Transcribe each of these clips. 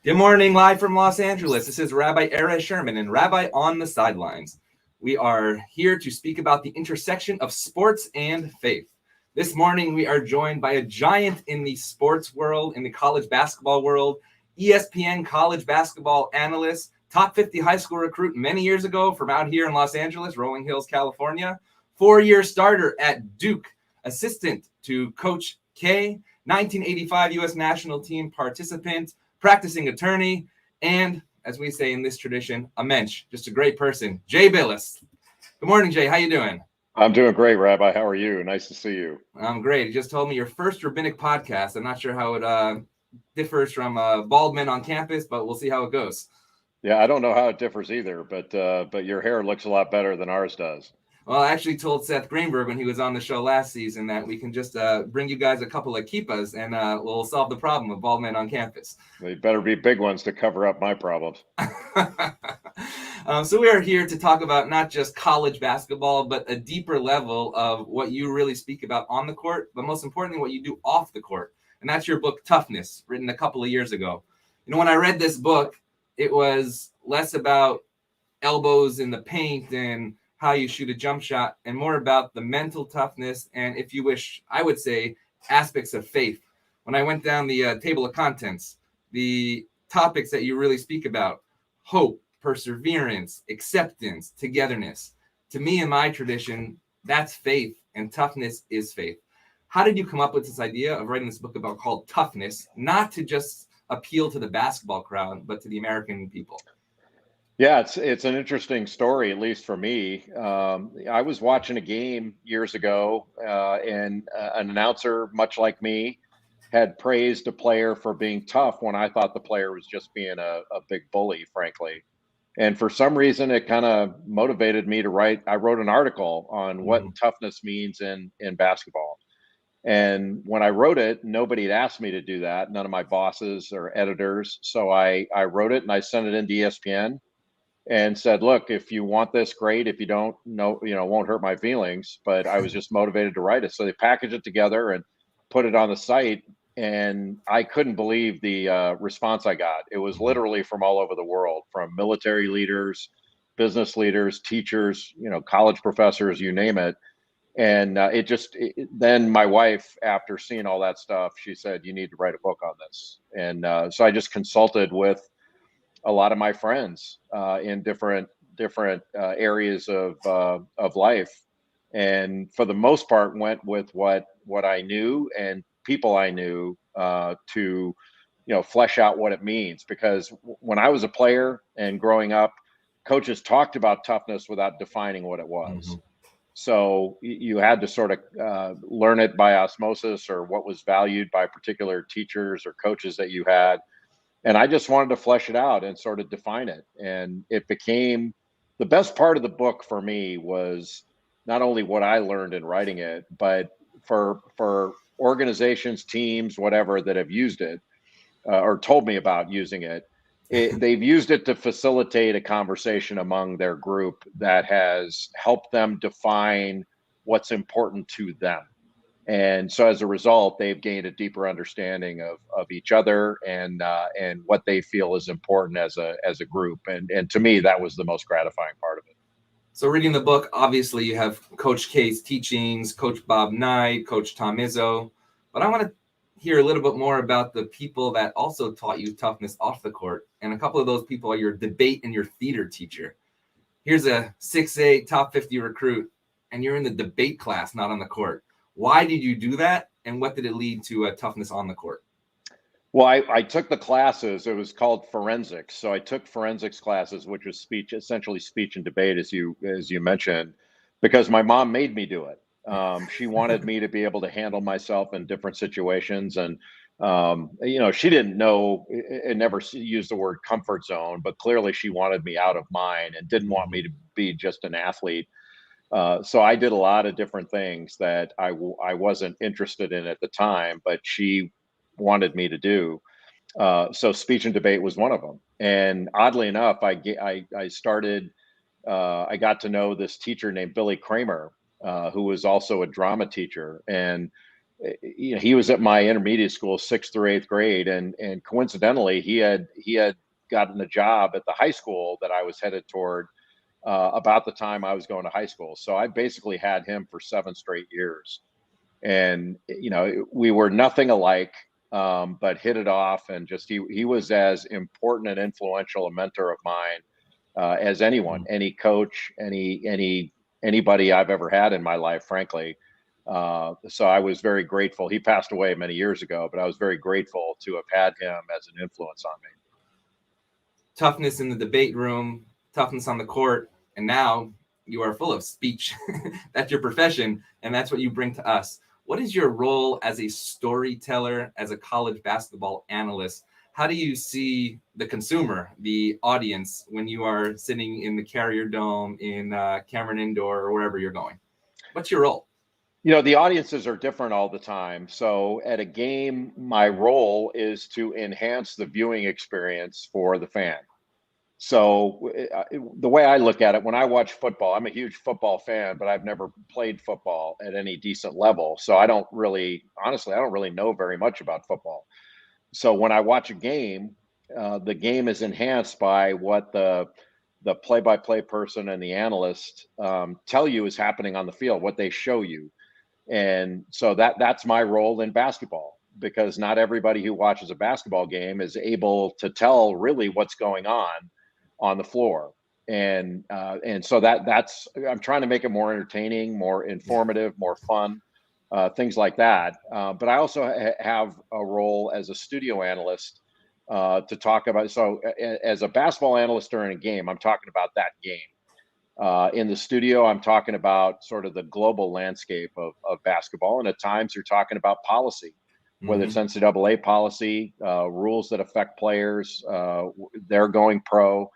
Good morning, live from Los Angeles. This is Rabbi Sherman and Rabbi On The Sidelines. We are here to speak about the intersection of sports and faith. This morning, we are joined by a giant in the sports world, in the college basketball world, ESPN college basketball analyst, top 50 high school recruit many years ago from out here in Los Angeles, Rolling Hills, California, 4-year starter at Duke, assistant to Coach K, 1985 U.S. national team participant, practicing attorney, and, as we say in this tradition, a mensch, just a great person, Jay Bilas. Good morning, Jay. How you doing? I'm doing great, Rabbi. How are you? Nice to see you. I'm great. You just told me your first rabbinic podcast. I'm not sure how it differs from Bald Men on Campus, but we'll see how it goes. Yeah, I don't know how it differs either, but your hair looks a lot better than ours does. Well, I actually told Seth Greenberg when he was on the show last season that we can just bring you guys a couple of kippas and we'll solve the problem of Bald Men on Campus. They better be big ones to cover up my problems. So we are here to talk about not just college basketball, but a deeper level of what you really speak about on the court, but most importantly, what you do off the court. And that's your book, Toughness, written a couple of years ago. You know, when I read this book, it was less about elbows in the paint and how you shoot a jump shot, and more about the mental toughness and, if you wish, I would say, aspects of faith. When I went down the table of contents, the topics that you really speak about: hope, perseverance, acceptance, togetherness. To me, in my tradition, that's faith, and toughness is faith. How did you come up with this idea of writing this book about called Toughness, not to just appeal to the basketball crowd, but to the American people? Yeah, it's an interesting story, at least for me. I was watching a game years ago, and an announcer, much like me, had praised a player for being tough when I thought the player was just being a big bully, frankly. And for some reason, it kind of motivated me to write. I wrote an article on what toughness means in basketball. And when I wrote it, nobody had asked me to do that. None of my bosses or editors. So I wrote it and I sent it into ESPN and said, look, if you want this, great. If you don't, no, it won't hurt my feelings. But I was just motivated to write it. So they packaged it together and put it on the site. And I couldn't believe the response I got. It was literally from all over the world, from military leaders, business leaders, teachers, college professors, you name it. And then my wife, after seeing all that stuff, she said, you need to write a book on this. And so I just consulted with a lot of my friends in different areas of life, and for the most part went with what I knew and people I knew to flesh out what it means. Because when I was a player and growing up, coaches talked about toughness without defining what it was. Mm-hmm. So you had to sort of learn it by osmosis, or what was valued by particular teachers or coaches that you had. And I just wanted to flesh it out and sort of define it. And it became the best part of the book for me was not only what I learned in writing it, but for organizations, teams, whatever, that have used it or told me about using it, they've used it to facilitate a conversation among their group that has helped them define what's important to them. And so as a result, they've gained a deeper understanding of each other and what they feel is important as a group. And to me, that was the most gratifying part of it. So reading the book, obviously you have Coach K's teachings, Coach Bob Knight, Coach Tom Izzo, but I want to hear a little bit more about the people that also taught you toughness off the court. And a couple of those people are your debate and your theater teacher. Here's a 6'8", top 50 recruit, and you're in the debate class, not on the court. Why did you do that, and what did it lead to toughness on the court? Well, I took the classes. It was called forensics. So I took forensics classes, which was essentially speech and debate, as you mentioned, because my mom made me do it. She wanted me to be able to handle myself in different situations. And, she didn't know, it never used the word comfort zone, but clearly she wanted me out of mine and didn't want me to be just an athlete. So I did a lot of different things that I wasn't interested in at the time, but she wanted me to do. So speech and debate was one of them. And oddly enough, I started, I got to know this teacher named Billy Kramer, who was also a drama teacher. And he was at my intermediate school, 6th through 8th grade, and coincidentally, he had gotten a job at the high school that I was headed toward about the time I was going to high school. So I basically had him for 7 straight years, and we were nothing alike, but hit it off, and just he was as important and influential a mentor of mine as anyone, any coach, anybody I've ever had in my life, frankly. So I was very grateful. He passed away many years ago, but I was very grateful to have had him as an influence on me. Toughness in the debate room, toughness on the court, and now you are full of speech. That's your profession, and that's what you bring to us. What is your role as a storyteller, as a college basketball analyst? How do you see the consumer, the audience, when you are sitting in the Carrier Dome, in Cameron Indoor, or wherever you're going? What's your role? The audiences are different all the time. So at a game, my role is to enhance the viewing experience for the fan. So the way I look at it, when I watch football, I'm a huge football fan, but I've never played football at any decent level. So honestly, I don't really know very much about football. So when I watch a game, the game is enhanced by what the play-by-play person and the analyst tell you is happening on the field, what they show you. And so that's my role in basketball, because not everybody who watches a basketball game is able to tell really what's going on the floor. And so that's I'm trying to make it more entertaining, more informative, more fun, things like that. But I also have a role as a studio analyst to talk about. So as a basketball analyst during a game, I'm talking about that game. In the studio, I'm talking about sort of the global landscape of basketball. And at times you're talking about policy, whether it's NCAA policy, rules that affect players, they're going pro.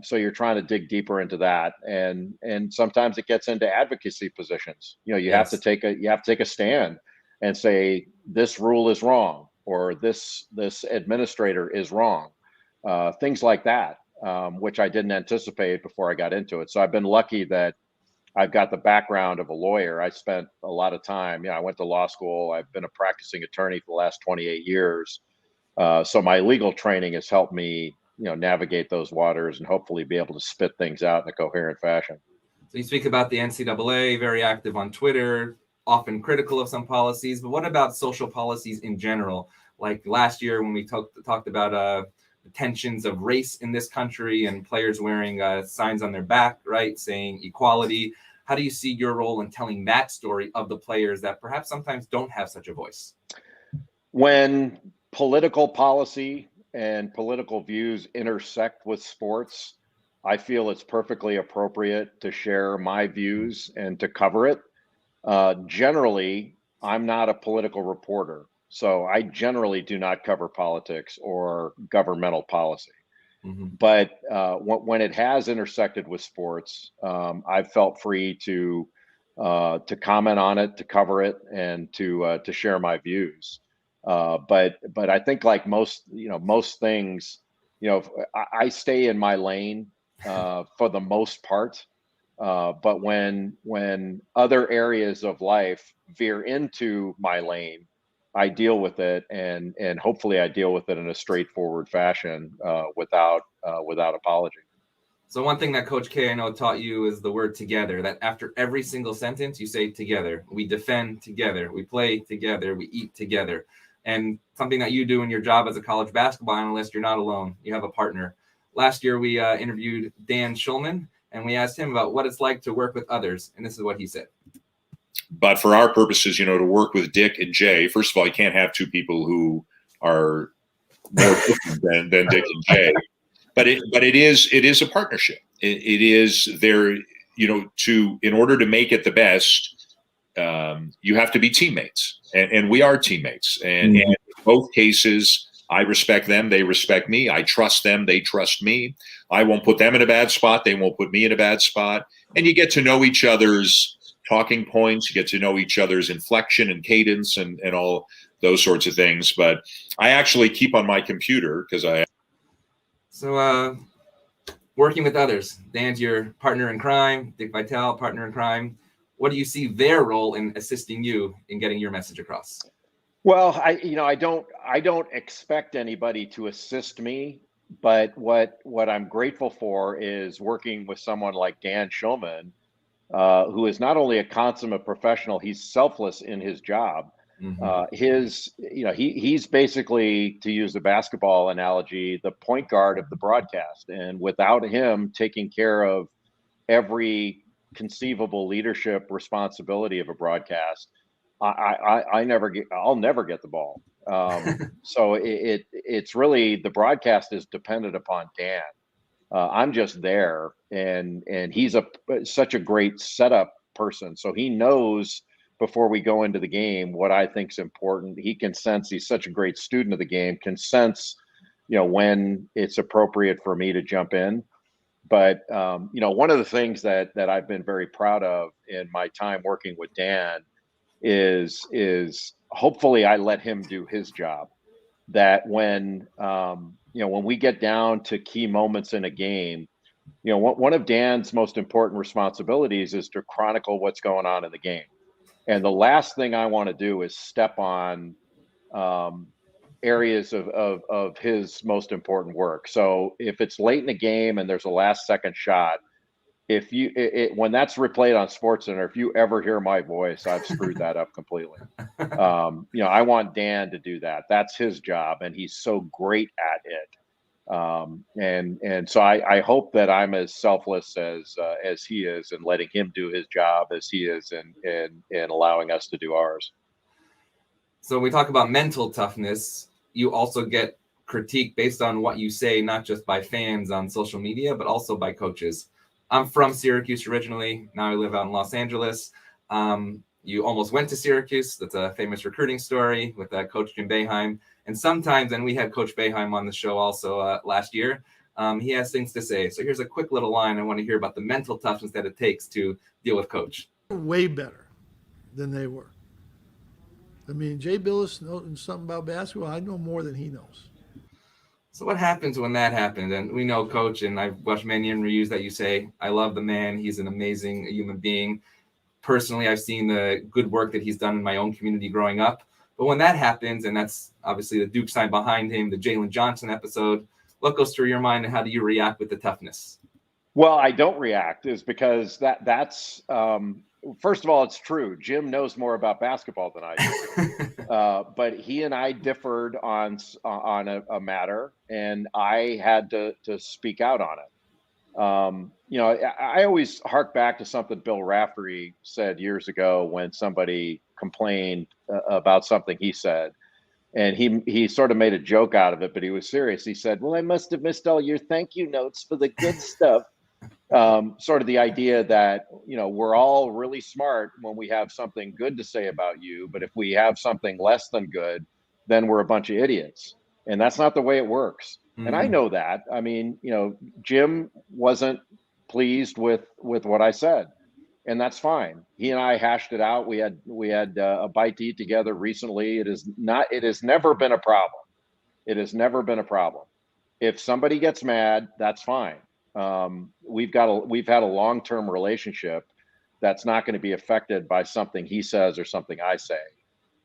So you're trying to dig deeper into that. And sometimes it gets into advocacy positions. You have to take a stand and say, this rule is wrong, or this administrator is wrong. Things like that. Which I didn't anticipate before I got into it. So I've been lucky that I've got the background of a lawyer. I spent a lot of time. I went to law school. I've been a practicing attorney for the last 28 years. So my legal training has helped me, navigate those waters and hopefully be able to spit things out in a coherent fashion. So you speak about the NCAA, very active on Twitter, often critical of some policies. But what about social policies in general? Like last year when we talked about the tensions of race in this country and players wearing signs on their back, right, saying equality. How do you see your role in telling that story of the players that perhaps sometimes don't have such a voice? When political policy and political views intersect with sports, I feel it's perfectly appropriate to share my views and to cover it. Generally, I'm not a political reporter. So I generally do not cover politics or governmental policy. But when it has intersected with sports, I've felt free to comment on it, to cover it, and to share my views. But I think, like most things, I stay in my lane for the most part. But when other areas of life veer into my lane, I deal with it, and hopefully I deal with it in a straightforward fashion without apology. So one thing that Coach K, I know, taught you is the word together, that after every single sentence you say together. We defend together, we play together, we eat together. And something that you do in your job as a college basketball analyst, you're not alone. You have a partner. Last year we interviewed Dan Schulman, and we asked him about what it's like to work with others. And this is what he said. But for our purposes, to work with Dick and Jay, first of all, you can't have two people who are more different than Dick and Jay. But it is a partnership. It is there, in order to make it the best, you have to be teammates, and we are teammates. And in both cases, I respect them, they respect me. I trust them, they trust me. I won't put them in a bad spot, they won't put me in a bad spot. And you get to know each other's talking points, you get to know each other's inflection and cadence and all those sorts of things. But I actually keep on my computer because So working with others, Dan's your partner in crime, Dick Vitale, partner in crime. what do you see their role in assisting you in getting your message across? Well, I don't expect anybody to assist me, but what I'm grateful for is working with someone like Dan Schulman, who is not only a consummate professional, he's selfless in his job. He's basically, to use the basketball analogy, the point guard of the broadcast. And without him taking care of every conceivable leadership responsibility of a broadcast, I'll never get the ball. So it's really, the broadcast is dependent upon Dan. I'm just there, and he's such a great setup person. So he knows before we go into the game what I think's important. He can sense, he's such a great student of the game, can sense, when it's appropriate for me to jump in. But one of the things that I've been very proud of in my time working with Dan is hopefully I let him do his job. That when we get down to key moments in a game, one of Dan's most important responsibilities is to chronicle what's going on in the game. And the last thing I want to do is step on areas of his most important work. So if it's late in the game and there's a last second shot, when that's replayed on SportsCenter, if you ever hear my voice, I've screwed that up completely. I want Dan to do that. That's his job, and he's so great at it. And so I hope that I'm as selfless as he is, and letting him do his job as he is, and allowing us to do ours. So when we talk about mental toughness, you also get critique based on what you say, not just by fans on social media, but also by coaches. I'm from Syracuse originally. Now I live out in Los Angeles. You almost went to Syracuse. That's a famous recruiting story with Coach Jim Boeheim. And sometimes, and we had Coach Boeheim on the show also last year, he has things to say. So here's a quick little line. I want to hear about the mental toughness that it takes to deal with Coach. Way better than they were. I mean, Jay Bilas knows something about basketball. I know more than he knows. So what happens when that happens? And we know Coach, and I've watched many interviews that you say, I love the man. He's an amazing human being. Personally, I've seen the good work that he's done in my own community growing up. But when that happens, and that's obviously the Duke sign behind him, the Jalen Johnson episode, what goes through your mind, and how do you react with the toughness? Well, I don't react, is because that's first of all, it's true. Jim knows more about basketball than I do. But he and I differed on a matter, and I had to speak out on it. I always hark back to something Bill Raftery said years ago when somebody complained about something he said. And he sort of made a joke out of it, but he was serious. He said, well, I must have missed all your thank you notes for the good stuff. Sort of the idea that, we're all really smart when we have something good to say about you, but if we have something less than good, then we're a bunch of idiots. And that's not the way it works. Mm-hmm. And I know that. I mean, Jim wasn't pleased with what I said, and that's fine. He and I hashed it out. We had a bite to eat together recently. It has never been a problem. It has never been a problem. If somebody gets mad, that's fine. We've had a long-term relationship that's not going to be affected by something he says or something I say.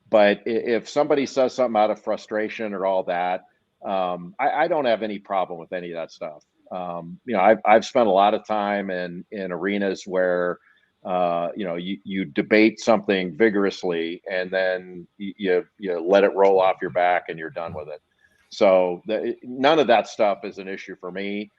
But if somebody says something out of frustration or all that, I don't have any problem with any of that stuff. I've spent a lot of time in arenas where you debate something vigorously, and then you let it roll off your back and you're done with it. So none of that stuff is an issue for me.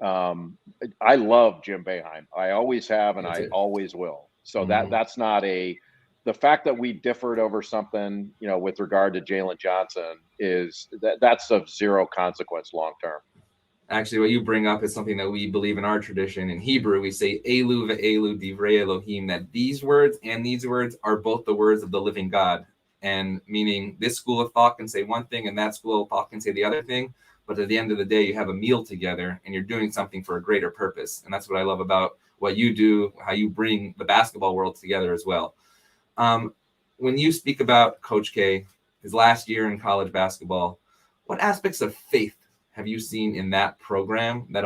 I love Jim Boeheim. I always have, and I always will. So that's not the fact that we differed over something, with regard to Jalen Johnson, is that's of zero consequence long term. Actually, what you bring up is something that we believe in our tradition. In Hebrew, we say Elu ve'elu divrei Elohim, that these words and these words are both the words of the living God. And meaning this school of thought can say one thing and that school of thought can say the other thing. But at the end of the day, you have a meal together and you're doing something for a greater purpose. And that's what I love about what you do, how you bring the basketball world together as well. When you speak about Coach K, his last year in college basketball, what aspects of faith have you seen in that program that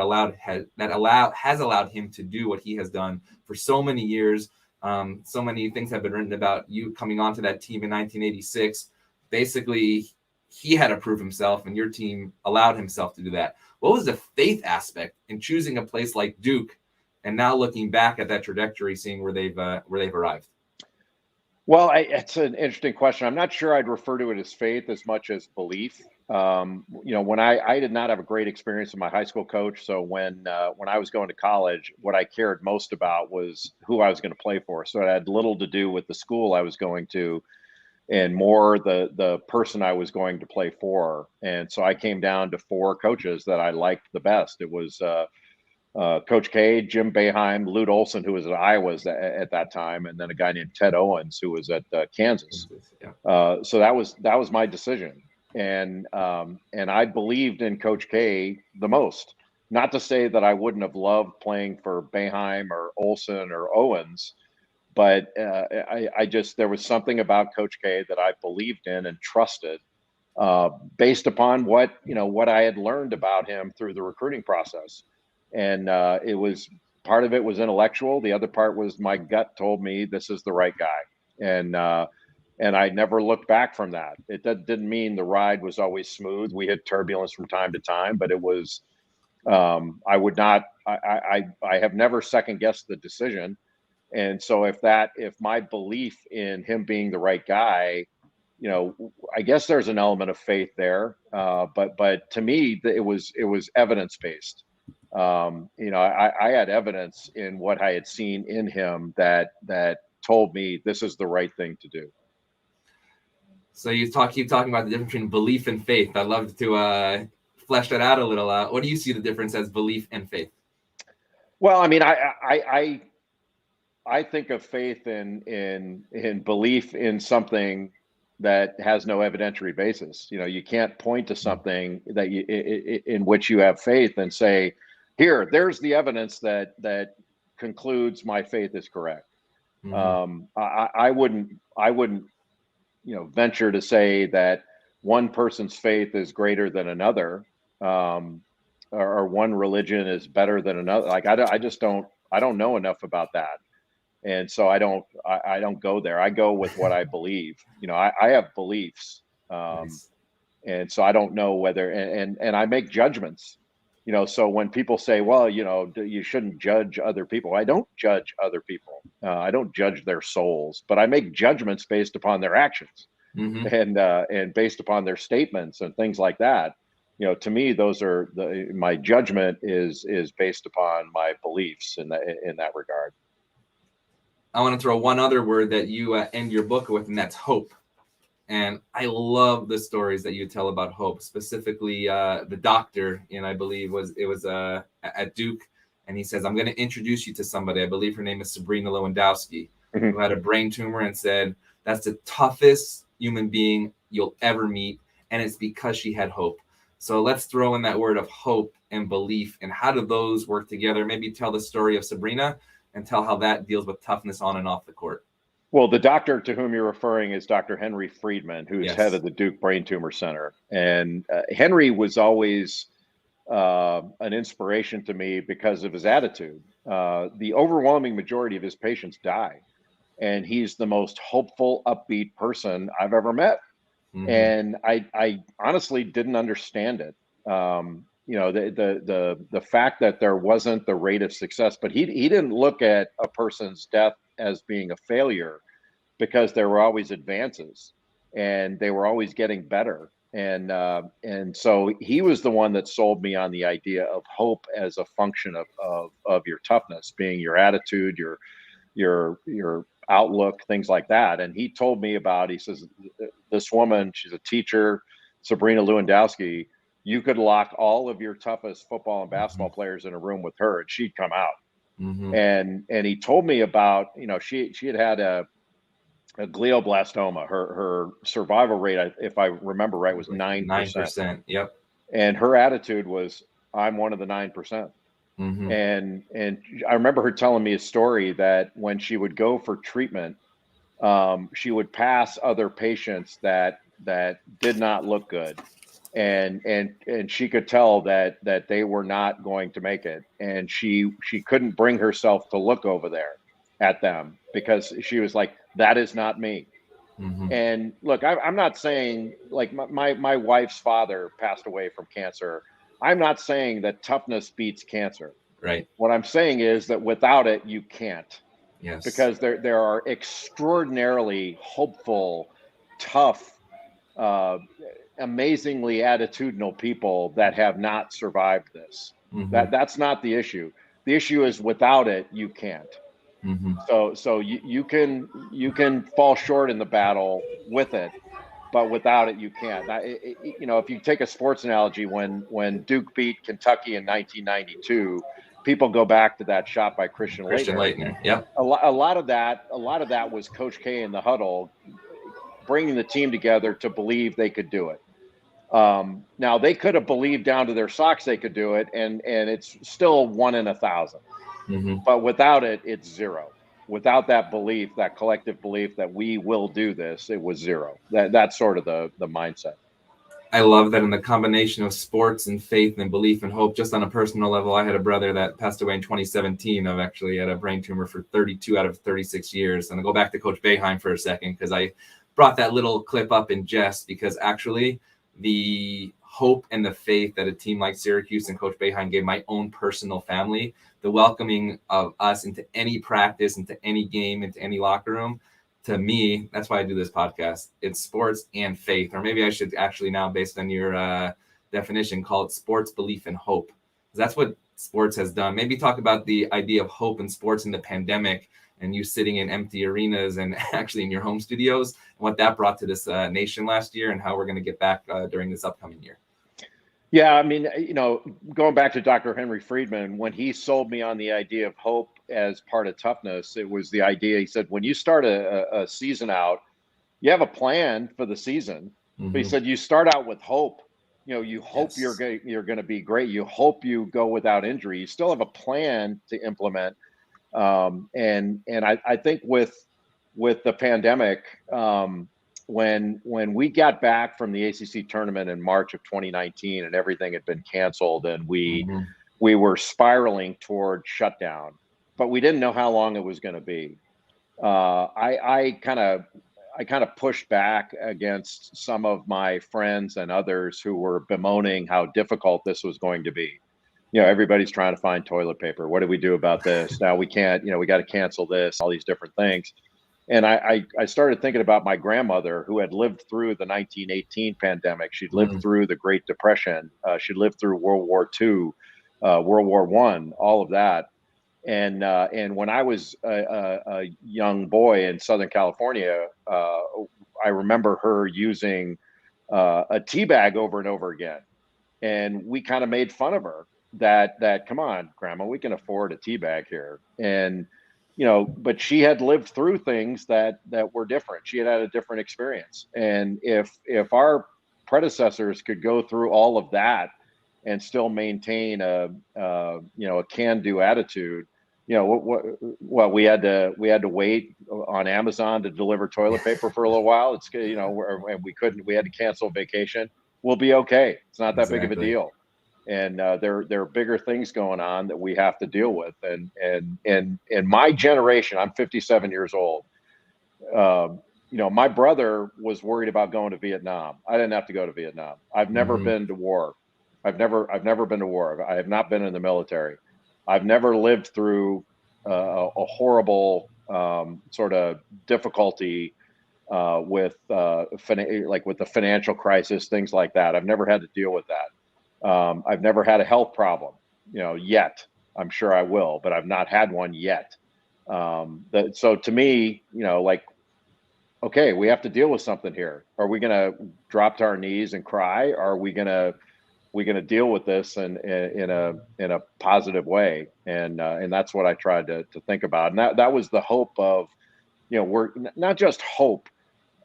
has allowed him to do what he has done for so many years, So many things have been written about you coming onto that team in 1986. Basically, he had to prove himself, and your team allowed himself to do that. What was the faith aspect in choosing a place like Duke, and now looking back at that trajectory, seeing where they've arrived? Well, it's an interesting question. I'm not sure I'd refer to it as faith as much as belief. When I did not have a great experience with my high school coach, so when I was going to college, what I cared most about was who I was going to play for. So it had little to do with the school I was going to, and more the person I was going to play for. And so I came down to four coaches that I liked the best. It was Coach K, Jim Boeheim, Lute Olson, who was at Iowa at that time, and then a guy named Ted Owens, who was at Kansas. Yeah. So that was my decision, and I believed in Coach K the most. Not to say that I wouldn't have loved playing for Boeheim or Olson or Owens, but I just, there was something about Coach K that I believed in and trusted, based upon what I had learned about him through the recruiting process. And it was, part of it was intellectual. The other part was my gut told me this is the right guy. And I never looked back from that. That didn't mean the ride was always smooth. We had turbulence from time to time, but it was, I would not, I have never second guessed the decision. And so if my belief in him being the right guy, I guess there's an element of faith there. But to me, it was evidence based. I had evidence in what I had seen in him that told me this is the right thing to do. So you keep talking about the difference between belief and faith. I'd love to flesh that out a little. What do you see the difference as belief and faith? Well, I mean, I think of faith in belief in something that has no evidentiary basis. You can't point to something that in which you have faith and say, there's the evidence that concludes my faith is correct. Mm-hmm. I wouldn't venture to say that one person's faith is greater than another, or one religion is better than another. Like I don't know enough about that. And so I don't go there. I go with what I believe. I have beliefs. Nice. And so I don't know whether, and I make judgments, so when people say, well, you shouldn't judge other people. I don't judge other people. I don't judge their souls, but I make judgments based upon their actions, mm-hmm. and based upon their statements and things like that. To me, those are my judgment is based upon my beliefs in that regard. I want to throw one other word that you end your book with, and that's hope. And I love the stories that you tell about hope, specifically the doctor, and I believe it was at Duke, and he says, I'm going to introduce you to somebody. I believe her name is Sabrina Lewandowski, mm-hmm. who had a brain tumor, and said, that's the toughest human being you'll ever meet, and it's because she had hope. So let's throw in that word of hope and belief, and how do those work together? Maybe tell the story of Sabrina and tell how that deals with toughness on and off the court. Well, the doctor to whom you're referring is Dr. Henry Friedman, who's yes. head of the Duke Brain Tumor Center. And Henry was always an inspiration to me because of his attitude. The overwhelming majority of his patients die, and he's the most hopeful, upbeat person I've ever met. Mm-hmm. And I honestly didn't understand it. The fact that there wasn't the rate of success, but he didn't look at a person's death as being a failure, because there were always advances and they were always getting better. And so he was the one that sold me on the idea of hope as a function of your toughness, being your attitude, your outlook, things like that. And he told me about, he says, this woman, she's a teacher, Sabrina Lewandowski, you could lock all of your toughest football and basketball mm-hmm. players in a room with her and she'd come out. Mm-hmm. And he told me about, she had a glioblastoma. Her survival rate, if I remember right, was 9%. 9%. Yep. And her attitude was, I'm one of the 9%. Mm-hmm. And I remember her telling me a story that when she would go for treatment, she would pass other patients that did not look good. And she could tell that they were not going to make it, and she couldn't bring herself to look over there. at them because she was like, that is not me. Mm-hmm. And look, I'm not saying, like, my wife's father passed away from cancer. I'm not saying that toughness beats cancer. Right. What I'm saying is that without it, you can't, Yes. because there are extraordinarily hopeful, tough, amazingly attitudinal people that have not survived this. Mm-hmm. That's not the issue. The issue is without it, you can't. Mm-hmm. So you can fall short in the battle with it, but without it, you can't. If you take a sports analogy, when Duke beat Kentucky in 1992, people go back to that shot by Christian Christian Laettner. Laettner. Yep. A lot of that was Coach K in the huddle, bringing the team together to believe they could do it. Now they could have believed down to their socks they could do it, and it's still 1 in 1,000. Mm-hmm. But without it, it's zero. Without that belief, that collective belief that we will do this, it was zero. That's sort of the mindset. I love that in the combination of sports and faith and belief and hope. Just on a personal level, I had a brother that passed away in 2017 of actually had a brain tumor for 32 out of 36 years. And I'll go back to Coach Boeheim for a second, because I brought that little clip up in jest, because actually the hope and the faith that a team like Syracuse and Coach Boeheim gave my own personal family, the welcoming of us into any practice, into any game, into any locker room, to me, that's why I do this podcast. It's sports and faith, or maybe I should actually now, based on your definition, call it sports, belief, and hope. That's what sports has done. Maybe talk about the idea of hope in sports in the pandemic, and you sitting in empty arenas and actually in your home studios, and what that brought to this nation last year, and how we're going to get back during this upcoming year. Yeah, I mean, going back to Dr. Henry Friedman, when he sold me on the idea of hope as part of toughness, it was the idea. He said, when you start a season out, you have a plan for the season, Mm-hmm. but he said you start out with hope. You hope Yes. you're going to be great. You hope you go without injury. You still have a plan to implement. And I think with the pandemic, when we got back from the ACC tournament in March of 2019 and everything had been canceled, and we were spiraling toward shutdown, but we didn't know how long it was going to be. I kind of pushed back against some of my friends and others who were bemoaning how difficult this was going to be. Everybody's trying to find toilet paper. What do we do about this? Now we can't, we got to cancel this, all these different things. And I started thinking about my grandmother, who had lived through the 1918 pandemic. She'd lived through the Great Depression. She'd lived through World War II, World War I, all of that. And when I was a young boy in Southern California, I remember her using a tea bag over and over again. And we kind of made fun of her that come on, Grandma, we can afford a tea bag here. And but she had lived through things that were different. She had a different experience. And if our predecessors could go through all of that and still maintain a can-do attitude, what we had to wait on Amazon to deliver toilet paper for a little while. It's and we had to cancel vacation. We'll be okay. It's not that big of a deal. And there are bigger things going on that we have to deal with. And my generation, I'm 57 years old. My brother was worried about going to Vietnam. I didn't have to go to Vietnam. I've never been to war. I've never been to war. I have not been in the military. I've never lived through a horrible sort of difficulty with the financial crisis, things like that. I've never had to deal with that. I've never had a health problem, yet. I'm sure I will, but I've not had one yet. So to me, okay, we have to deal with something here. Are we going to drop to our knees and cry? Or are we going to deal with this in a positive way? And that's what I tried to think about. And that was the hope of, we're not just hope,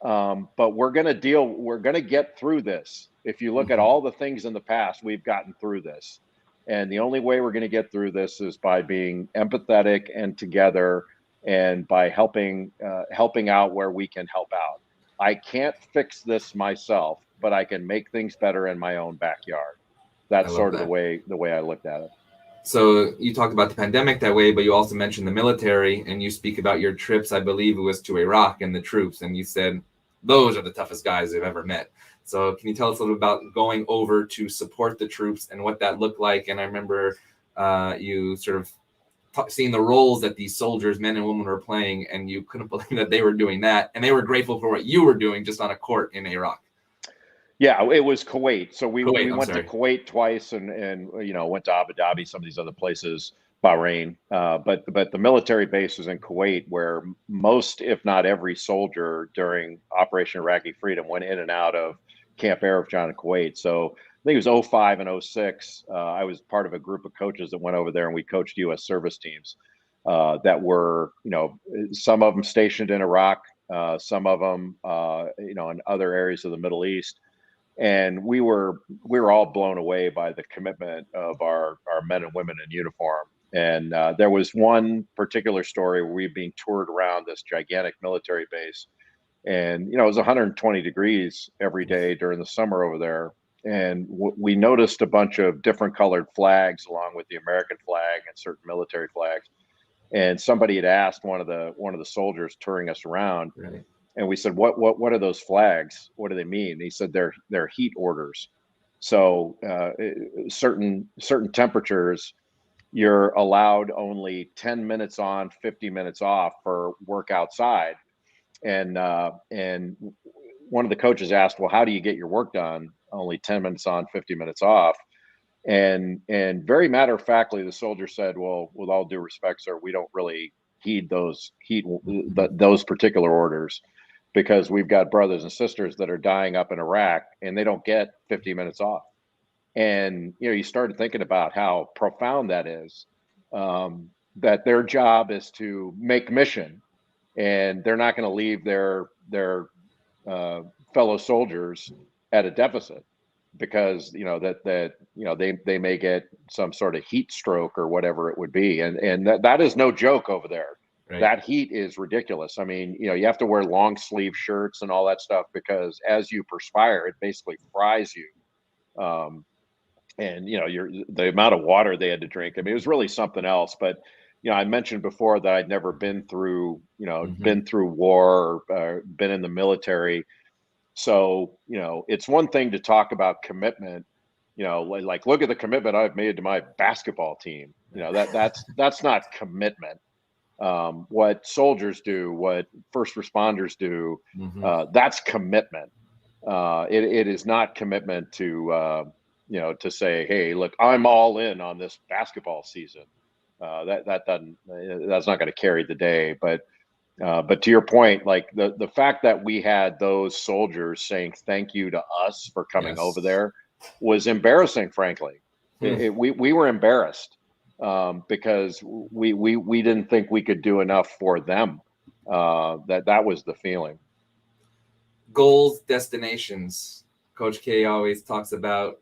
but we're going to get through this. If you look at all the things in the past, we've gotten through this. And the only way we're going to get through this is by being empathetic and together, and by helping out where we can help out. I can't fix this myself, but I can make things better in my own backyard. That's sort of the way I looked at it. So you talked about the pandemic that way, but you also mentioned the military, and you speak about your trips. I believe it was to Iraq and the troops, and you said those are the toughest guys I've ever met. So can you tell us a little about going over to support the troops and what that looked like? And I remember you sort of seeing the roles that these soldiers, men and women, were playing, and you couldn't believe that they were doing that, and they were grateful for what you were doing just on a court in Iraq. Yeah, it was Kuwait. So we went Sorry. to Kuwait twice, and went to Abu Dhabi, some of these other places, Bahrain. But the military base was in Kuwait, where most, if not every, soldier during Operation Iraqi Freedom went in and out of Camp Arifjan in Kuwait. So I think it was 05 and 06. I was part of a group of coaches that went over there, and we coached U.S. service teams that were, some of them stationed in Iraq, some of them, in other areas of the Middle East. And we were all blown away by the commitment of our men and women in uniform. And there was one particular story where we were being toured around this gigantic military base, and it was 120 degrees every day during the summer over there. And we noticed a bunch of different colored flags along with the American flag and certain military flags. And somebody had asked one of the soldiers touring us around, Right. and we said, what are those flags? What do they mean? And he said, they're heat orders. So certain temperatures, you're allowed only 10 minutes on, 50 minutes off for work outside. And one of the coaches asked, well, how do you get your work done? Only 10 minutes on, 50 minutes off. And very matter of factly, the soldier said, well, with all due respect, sir, we don't really heed those particular orders, because we've got brothers and sisters that are dying up in Iraq, and they don't get 50 minutes off. And, you started thinking about how profound that is, that their job is to make mission, and they're not going to leave their fellow soldiers at a deficit, because they may get some sort of heat stroke or whatever it would be. And that is no joke over there. Right. That heat is ridiculous. I mean, you have to wear long sleeve shirts and all that stuff, because as you perspire, it basically fries you. And the amount of water they had to drink, I mean, it was really something else. But I mentioned before that I'd never been through war or been in the military. So, it's one thing to talk about commitment, like look at the commitment I've made to my basketball team. That's not commitment. What soldiers do, what first responders do, that's commitment. It is not commitment to say, hey, look, I'm all in on this basketball season. That's not going to carry the day. But to your point, like the fact that we had those soldiers saying thank you to us for coming over there was embarrassing, frankly. We were embarrassed because we didn't think we could do enough for them. That was the feeling. Goals, destinations. Coach K always talks about,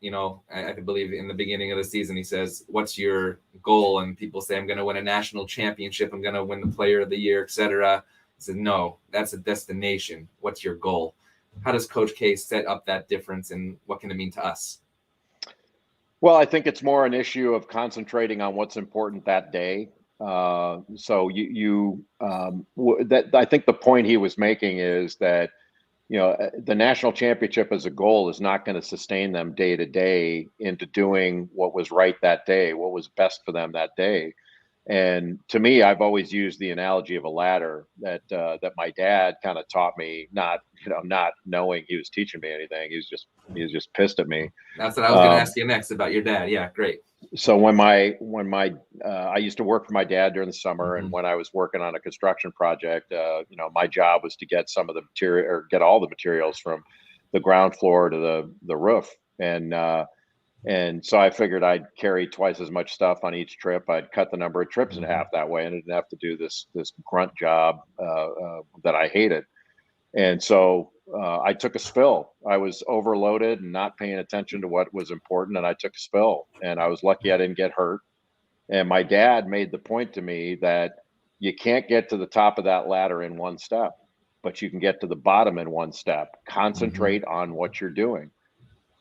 I believe in the beginning of the season, he says, what's your goal? And people say, I'm going to win a national championship. I'm going to win the player of the year, etc. He said, no, that's a destination. What's your goal? How does Coach K set up that difference, and what can it mean to us? Well, I think it's more an issue of concentrating on what's important that day. So I think the point he was making is that, the national championship as a goal is not going to sustain them day to day into doing what was right that day, what was best for them that day. And to me, I've always used the analogy of a ladder that my dad kind of taught me, not knowing he was teaching me anything. He was just pissed at me. That's what I was going to ask you next about your dad. Yeah, great. So when I used to work for my dad during the summer, and when I was working on a construction project, my job was to get some of the material, or get all the materials from the ground floor to the roof. And so I figured I'd carry twice as much stuff on each trip. I'd cut the number of trips in half that way, and I didn't have to do this grunt job that I hated. And so I took a spill. I was overloaded and not paying attention to what was important, and I took a spill. And I was lucky I didn't get hurt. And my dad made the point to me that you can't get to the top of that ladder in one step, but you can get to the bottom in one step. Concentrate on what you're doing.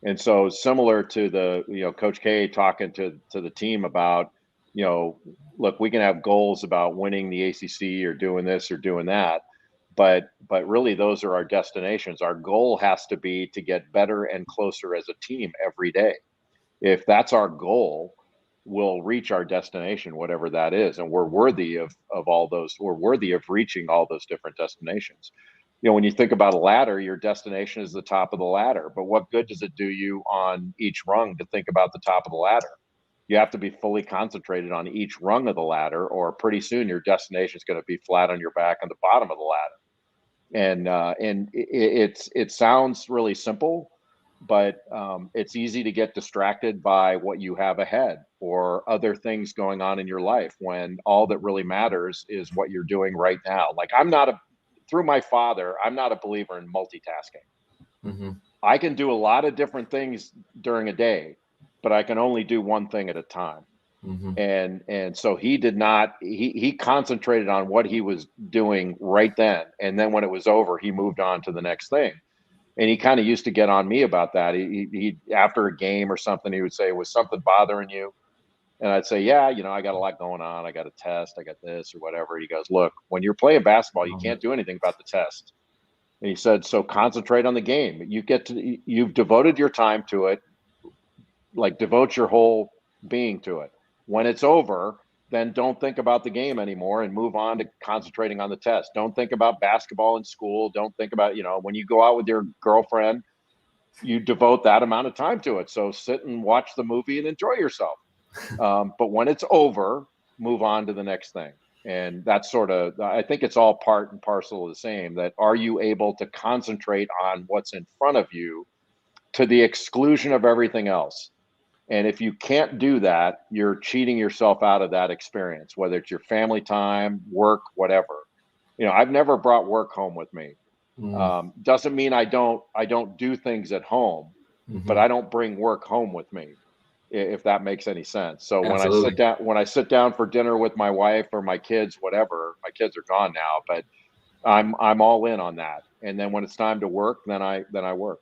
And so, similar to the Coach K talking to the team about look, we can have goals about winning the ACC or doing this or doing that, but really those are our destinations. Our goal has to be to get better and closer as a team every day. If that's our goal, we'll reach our destination, whatever that is, and we're worthy of all those. We're worthy of reaching all those different destinations. When you think about a ladder, your destination is the top of the ladder, but what good does it do you on each rung to think about the top of the ladder? You have to be fully concentrated on each rung of the ladder, or pretty soon your destination is going to be flat on your back on the bottom of the ladder. And it sounds really simple, but it's easy to get distracted by what you have ahead or other things going on in your life, when all that really matters is what you're doing right now. Like, through my father, I'm not a believer in multitasking. Mm-hmm. I can do a lot of different things during a day, but I can only do one thing at a time. Mm-hmm. And so he did not, he concentrated on what he was doing right then. And then when it was over, he moved on to the next thing. And he kind of used to get on me about that. He after a game or something, he would say, "Was something bothering you?" And I'd say, "Yeah, I got a lot going on. I got a test. I got this or whatever." He goes, "Look, when you're playing basketball, you can't do anything about the test." And he said, "So concentrate on the game. You've devoted your time to it. Like, devote your whole being to it. When it's over, then don't think about the game anymore and move on to concentrating on the test. Don't think about basketball in school. Don't think about, when you go out with your girlfriend, you devote that amount of time to it. So sit and watch the movie and enjoy yourself. But when it's over, move on to the next thing." And that's I think it's all part and parcel of the same, that are you able to concentrate on what's in front of you to the exclusion of everything else? And if you can't do that, you're cheating yourself out of that experience, whether it's your family time, work, whatever. I've never brought work home with me. Doesn't mean I don't do things at home, but I don't bring work home with me, if that makes any sense. So Absolutely. when I sit down for dinner with my wife or my kids, whatever, my kids are gone now, but I'm all in on that. And then when it's time to work, then I work.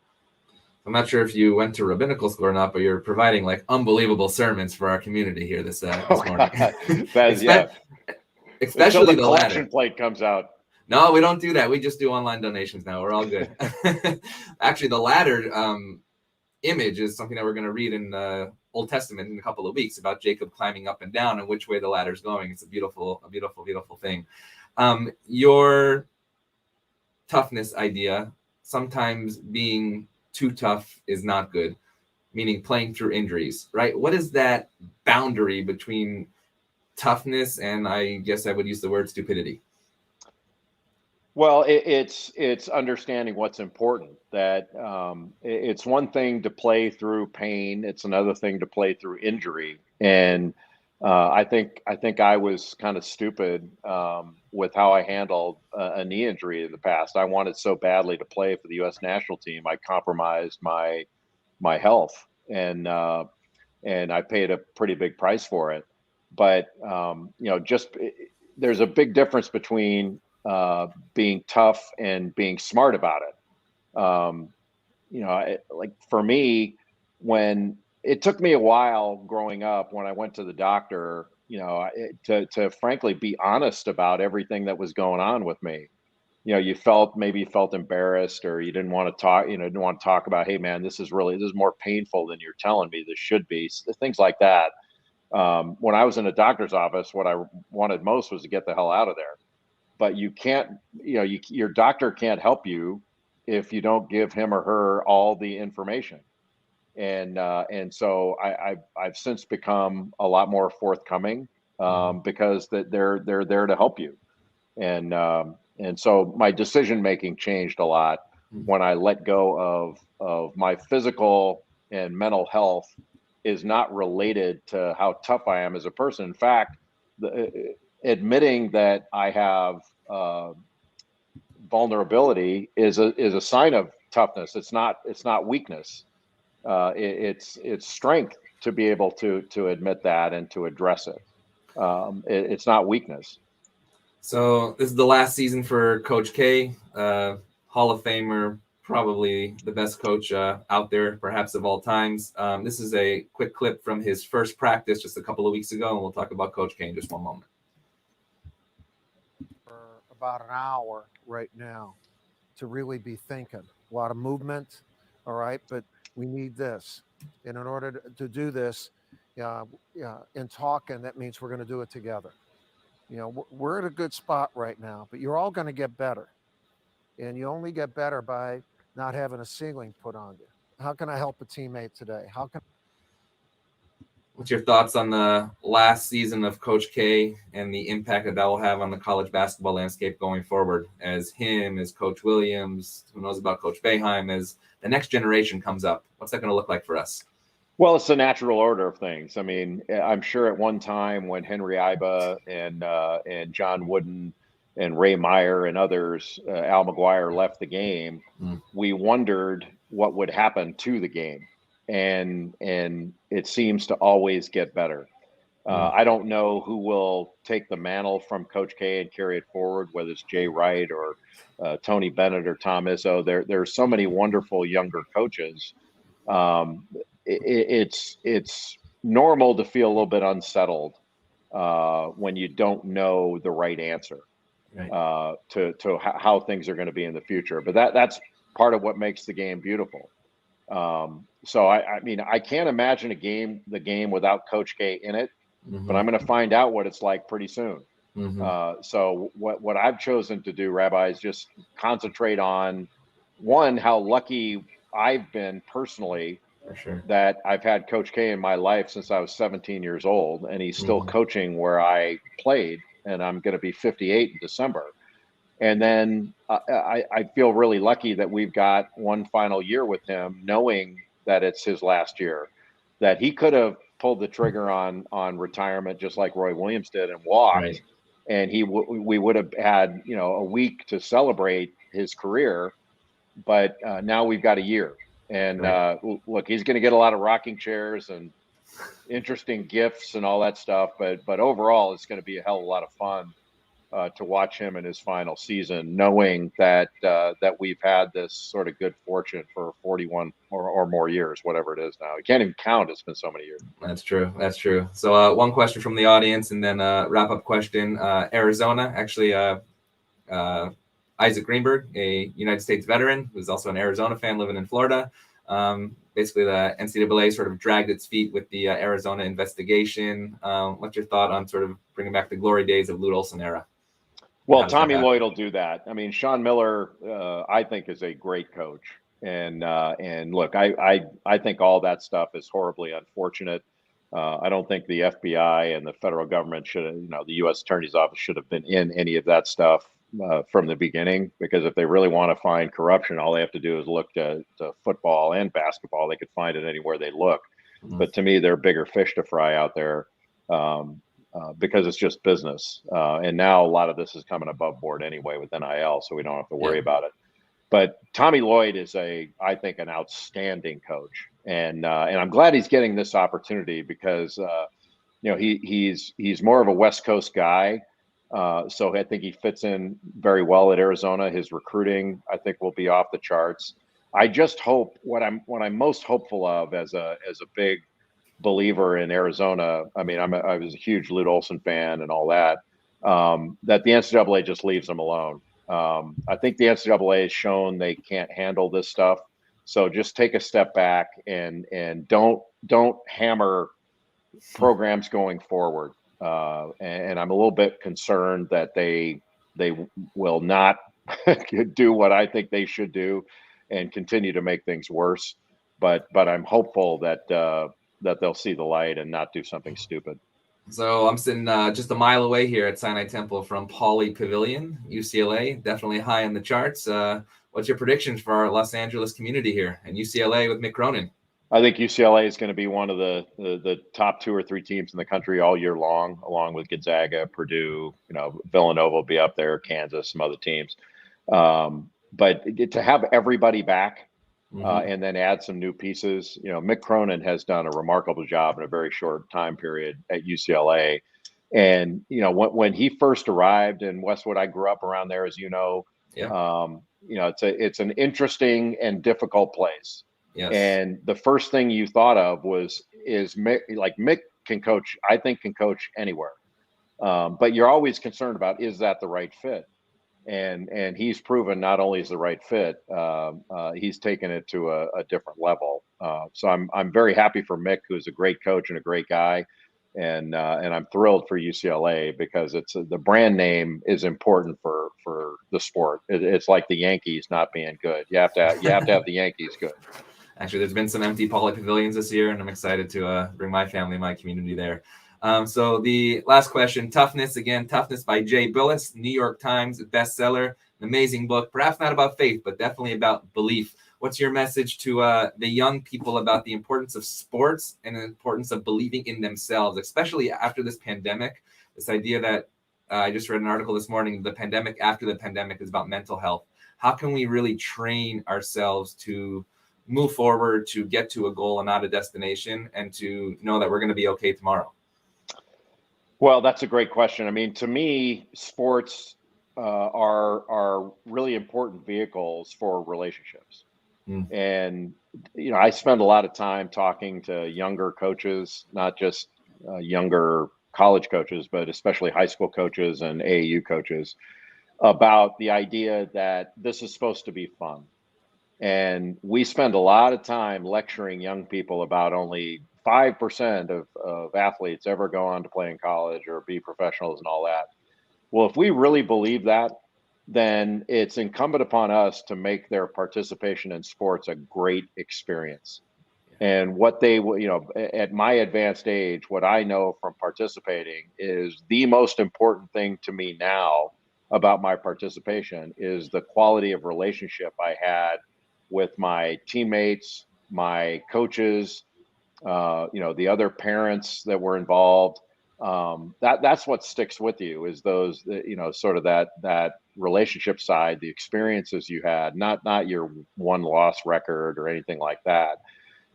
I'm not sure if you went to rabbinical school or not, but you're providing like unbelievable sermons for our community here this morning. Especially the collection plate comes out. No, we don't do that. We just do online donations now. We're all good. Actually, the ladder image is something that we're going to read in the Old Testament in a couple of weeks, about Jacob climbing up and down and which way the ladder's going. It's a beautiful, beautiful thing. Your toughness idea, sometimes being too tough is not good, meaning playing through injuries, right? What is that boundary between toughness and, I guess I would use the word, stupidity? Well, it's understanding what's important. That it's one thing to play through pain; it's another thing to play through injury. And I think I was kind of stupid with how I handled a knee injury in the past. I wanted so badly to play for the U.S. national team, I compromised my health, and I paid a pretty big price for it. But there's a big difference between being tough and being smart about it. Like for me, when it took me a while growing up, when I went to the doctor, to frankly be honest about everything that was going on with me. You felt embarrassed, or you didn't want to talk, didn't want to talk about, "Hey man, this is more painful than you're telling me this should be," things like that. When I was in a doctor's office, what I wanted most was to get the hell out of there. But you can't, your doctor can't help you if you don't give him or her all the information. And so I've since become a lot more forthcoming, because they're there to help you. And so my decision making changed a lot when I let go of my physical and mental health is not related to how tough I am as a person. In fact, admitting that I have vulnerability is a sign of toughness. It's not weakness. It's strength to be able to admit that and to address it. It's not weakness. So this is the last season for Coach K, Hall of Famer, probably the best coach out there, perhaps of all times. This is a quick clip from his first practice just a couple of weeks ago, and we'll talk about Coach K in just one moment. For about an hour right now to really be thinking. A lot of movement, all right, but we need this. And in order to do this, in talking, that means we're going to do it together. We're at a good spot right now, but you're all going to get better. And you only get better by not having a ceiling put on you. How can I help a teammate today? What's your thoughts on the last season of Coach K and the impact that will have on the college basketball landscape going forward, as him, as Coach Williams, who knows about Coach Boeheim, as the next generation comes up? What's that going to look like for us? Well, it's the natural order of things. I mean, I'm sure at one time when Henry Iba and John Wooden and Ray Meyer and others, Al McGuire left the game, we wondered what would happen to the game. And it seems to always get better. I don't know who will take the mantle from Coach K and carry it forward, whether it's Jay Wright or Tony Bennett or Tom Izzo. There's so many wonderful younger coaches. It's normal to feel a little bit unsettled when you don't know the right answer to how things are going to be in the future. But that's part of what makes the game beautiful. So I mean, I can't imagine the game without Coach K in it, but I'm going to find out what it's like pretty soon. So what I've chosen to do, Rabbi, is just concentrate on, one, how lucky I've been personally that I've had Coach K in my life since I was 17 years old, and he's still coaching where I played, and I'm going to be 58 in December. And then I feel really lucky that we've got one final year with him, knowing that it's his last year, that he could have pulled the trigger on retirement just like Roy Williams did and walked, and we would have had a week to celebrate his career, but now we've got a year. And look, he's going to get a lot of rocking chairs and interesting gifts and all that stuff, but overall, it's going to be a hell of a lot of fun to watch him in his final season, knowing that we've had this sort of good fortune for 41 or more years, whatever it is now. You can't even count. It's been so many years. That's true. That's true. So one question from the audience, and then wrap up question. Arizona, actually, Isaac Greenberg, a United States veteran, who's also an Arizona fan living in Florida. Basically, the NCAA sort of dragged its feet with the Arizona investigation. What's your thought on sort of bringing back the glory days of Lute Olson era? Well, Tommy Lloyd will do that. I mean, Sean Miller, I think, is a great coach. And look, I think all that stuff is horribly unfortunate. I don't think the FBI and the federal government the U.S. Attorney's Office should have been in any of that stuff from the beginning, because if they really want to find corruption, all they have to do is look to football and basketball. They could find it anywhere they look. But to me, there are bigger fish to fry out there. Because it's just business. And now a lot of this is coming above board anyway with NIL, so we don't have to worry about it. But Tommy Lloyd is I think, an outstanding coach. And I'm glad he's getting this opportunity because, he's more of a West Coast guy. So I think he fits in very well at Arizona. His recruiting, I think, will be off the charts. I just hope what I'm most hopeful of as a big believer in Arizona. I mean, I was a huge Lute Olson fan and all that, that the NCAA just leaves them alone. I think the NCAA has shown they can't handle this stuff. So just take a step back and don't hammer programs going forward. And I'm a little bit concerned that they will not do what I think they should do and continue to make things worse. But I'm hopeful that they'll see the light and not do something stupid. So I'm sitting just a mile away here at Sinai Temple from Pauley Pavilion, UCLA, definitely high in the charts. What's your predictions for our Los Angeles community here and UCLA with Mick Cronin? I think UCLA is going to be one of the top 2 or 3 teams in the country all year long, along with Gonzaga, Purdue, Villanova will be up there, Kansas, some other teams. But to have everybody back, and then add some new pieces. Mick Cronin has done a remarkable job in a very short time period at UCLA. And, when he first arrived in Westwood, I grew up around there, as you know. it's an interesting and difficult place. Yes. And the first thing you thought of is Mick. Like Mick can coach, I think can coach anywhere. But you're always concerned about, is that the right fit? And he's proven not only is the right fit, he's taken it to a different level. So I'm very happy for Mick, who's a great coach and a great guy, and I'm thrilled for UCLA because the brand name is important for the sport. It's like the Yankees not being good. You have to have the Yankees good. Actually, there's been some empty Poly pavilions this year, and I'm excited to bring my family, my community there. So the last question, Toughness, again, Toughness by Jay Bilas, New York Times bestseller, an amazing book, perhaps not about faith, but definitely about belief. What's your message to the young people about the importance of sports and the importance of believing in themselves, especially after this pandemic? This idea that I just read an article this morning, the pandemic after the pandemic is about mental health. How can we really train ourselves to move forward, to get to a goal and not a destination, and to know that we're going to be okay tomorrow? Well, that's a great question. I mean, to me, sports are really important vehicles for relationships. And, I spend a lot of time talking to younger coaches, not just younger college coaches, but especially high school coaches and AAU coaches, about the idea that this is supposed to be fun. And we spend a lot of time lecturing young people about only 5% of athletes ever go on to play in college or be professionals and all that. Well, if we really believe that, then it's incumbent upon us to make their participation in sports a great experience. And what they, at my advanced age, what I know from participating is the most important thing to me now about my participation is the quality of relationship I had with my teammates, my coaches, the other parents that were involved. That's what sticks with you is those, sort of that relationship side, the experiences you had, not your one loss record or anything like that.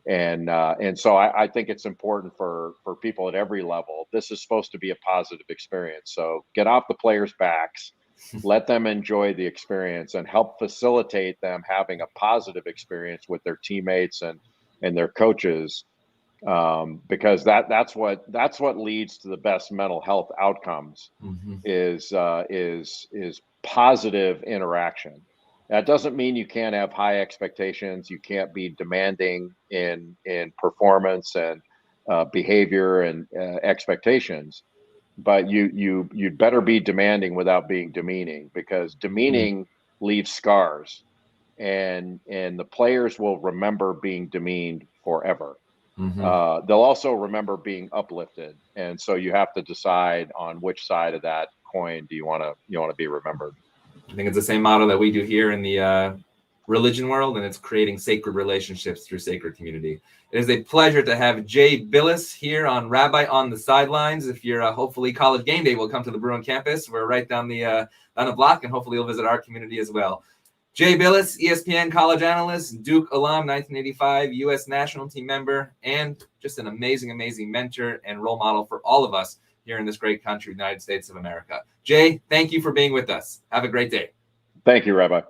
And so I think it's important for people at every level. This is supposed to be a positive experience. So get off the players' backs, let them enjoy the experience, and help facilitate them having a positive experience with their teammates and their coaches. Because that's what leads to the best mental health outcomes is positive interaction. That doesn't mean you can't have high expectations. You can't be demanding in performance and behavior and expectations, but you'd better be demanding without being demeaning, because demeaning leaves scars, and the players will remember being demeaned forever. They'll also remember being uplifted, and so you have to decide on which side of that coin do you want to be remembered. I think it's the same model that we do here in the religion world, and it's creating sacred relationships through sacred community. It is a pleasure to have Jay Bilas here on Rabbi on the Sidelines. If you're hopefully College Game Day will come to the Bruin campus. We're right down the block, and hopefully you'll visit our community as well. Jay Bilas, ESPN college analyst, Duke alum, 1985, U.S. national team member, and just an amazing, amazing mentor and role model for all of us here in this great country, United States of America. Jay, thank you for being with us. Have a great day. Thank you, Rabbi.